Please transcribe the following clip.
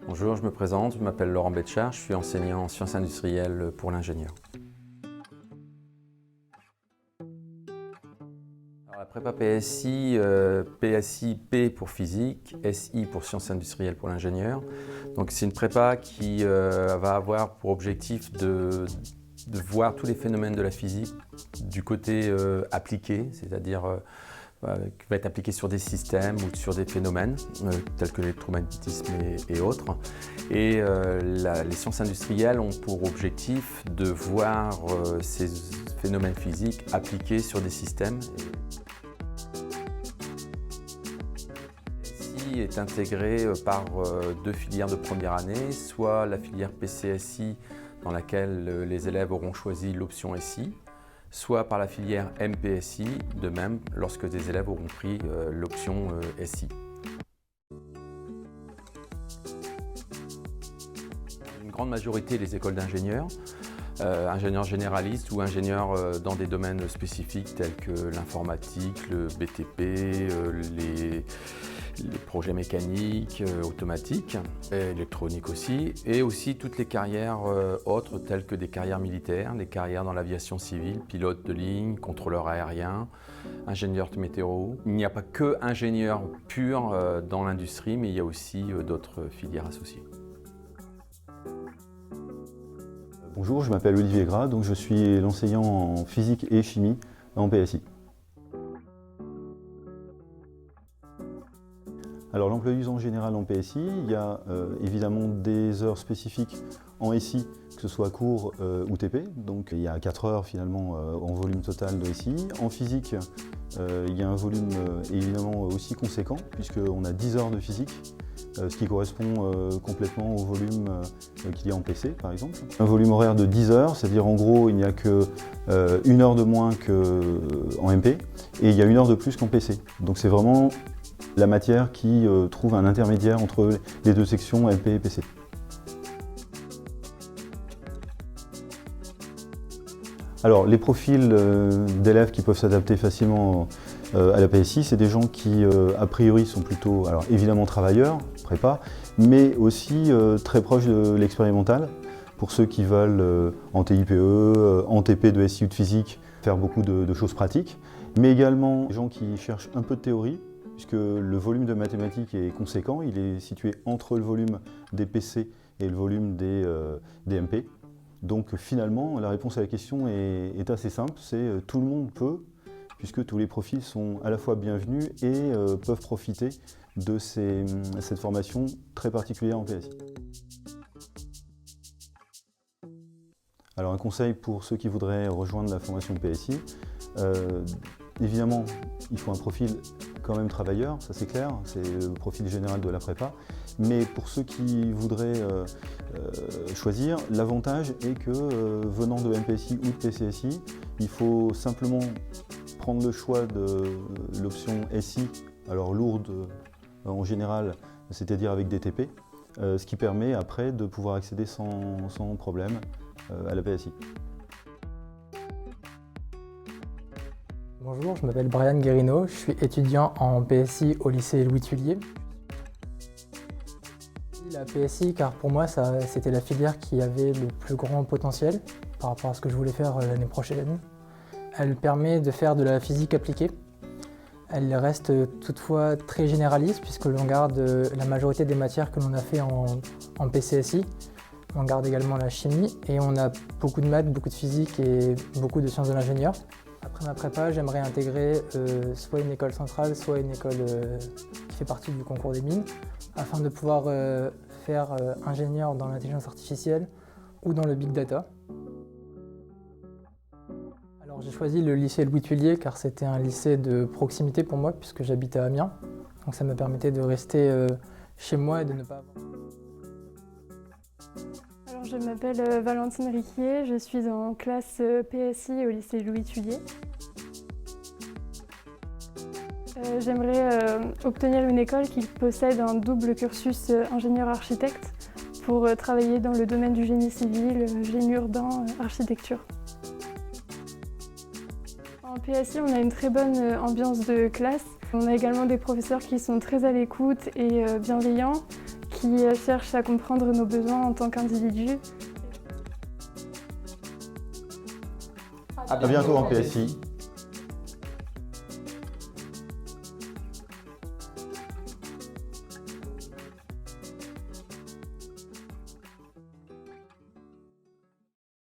Bonjour, je me présente, je m'appelle Laurent Betchard, je suis enseignant en sciences industrielles pour l'ingénieur. La prépa PSI, PSI P pour physique, SI pour sciences industrielles pour l'ingénieur. Donc c'est une prépa qui va avoir pour objectif de voir tous les phénomènes de la physique du côté appliqué, c'est-à-dire qui va être appliqué sur des systèmes ou sur des phénomènes tels que l'électromagnétisme et autres. Et les sciences industrielles ont pour objectif de voir ces phénomènes physiques appliqués sur des systèmes. PSI est intégré par deux filières de première année, soit la filière PCSI dans laquelle les élèves auront choisi l'option SI, soit par la filière MPSI, de même lorsque des élèves auront pris l'option SI. Une grande majorité des écoles d'ingénieurs, ingénieurs généralistes ou ingénieurs dans des domaines spécifiques tels que l'informatique, le BTP, les projets mécaniques, automatiques, et électroniques aussi, et aussi toutes les carrières autres telles que des carrières militaires, des carrières dans l'aviation civile, pilote de ligne, contrôleur aérien, ingénieur de météo. Il n'y a pas que ingénieur pur dans l'industrie, mais il y a aussi d'autres filières associées. Bonjour, je m'appelle Olivier Gras, donc je suis l'enseignant en physique et chimie en PSI. Alors l'emploi du temps en général en PSI, il y a évidemment des heures spécifiques en SI, que ce soit cours ou TP, donc il y a 4 heures finalement en volume total de SI. En physique, il y a un volume évidemment aussi conséquent, puisqu'on a 10 heures de physique, ce qui correspond complètement au volume qu'il y a en PC par exemple. Un volume horaire de 10 heures, c'est-à-dire en gros il n'y a que 1 heure de moins qu'en MP, et il y a 1 heure de plus qu'en PC. Donc c'est vraiment la matière qui trouve un intermédiaire entre les deux sections MP et PC. Alors les profils d'élèves qui peuvent s'adapter facilement à la PSI, c'est des gens qui a priori sont plutôt, alors évidemment travailleurs, prépa, mais aussi très proches de l'expérimental, pour ceux qui veulent en TIPE, en TP de SI ou de physique, faire beaucoup de choses pratiques, mais également des gens qui cherchent un peu de théorie, puisque le volume de mathématiques est conséquent, il est situé entre le volume des PC et le volume des MP. Donc finalement, la réponse à la question est assez simple, c'est tout le monde peut, puisque tous les profils sont à la fois bienvenus et peuvent profiter de cette formation très particulière en PSI. Alors un conseil pour ceux qui voudraient rejoindre la formation PSI, évidemment, il faut un profil quand même travailleur, ça c'est clair, c'est le profil général de la prépa. Mais pour ceux qui voudraient choisir, l'avantage est que venant de MPSI ou de PCSI, il faut simplement prendre le choix de l'option SI, alors lourde en général, c'est-à-dire avec des TP, ce qui permet après de pouvoir accéder sans problème à la PSI. Bonjour, je m'appelle Brian Guérino, je suis étudiant en PSI au lycée Louis Thuillier. La PSI, car pour moi c'était la filière qui avait le plus grand potentiel par rapport à ce que je voulais faire l'année prochaine. Elle permet de faire de la physique appliquée. Elle reste toutefois très généraliste puisque l'on garde la majorité des matières que l'on a fait en PCSI. On garde également la chimie et on a beaucoup de maths, beaucoup de physique et beaucoup de sciences de l'ingénieur. Après ma prépa, j'aimerais intégrer soit une école centrale, soit une école qui fait partie du concours des mines, afin de pouvoir faire ingénieur dans l'intelligence artificielle ou dans le big data. Alors j'ai choisi le lycée Louis Thuillier car c'était un lycée de proximité pour moi puisque j'habite à Amiens. Donc ça me permettait de rester chez moi et de ne pas avoir... Alors, je m'appelle Valentine Riquier, je suis en classe PSI au lycée Louis Thuillier. J'aimerais obtenir une école qui possède un double cursus ingénieur-architecte pour travailler dans le domaine du génie civil, génie urbain, architecture. En PSI, on a une très bonne ambiance de classe. On a également des professeurs qui sont très à l'écoute et bienveillants, qui cherchent à comprendre nos besoins en tant qu'individus. À bientôt en PSI.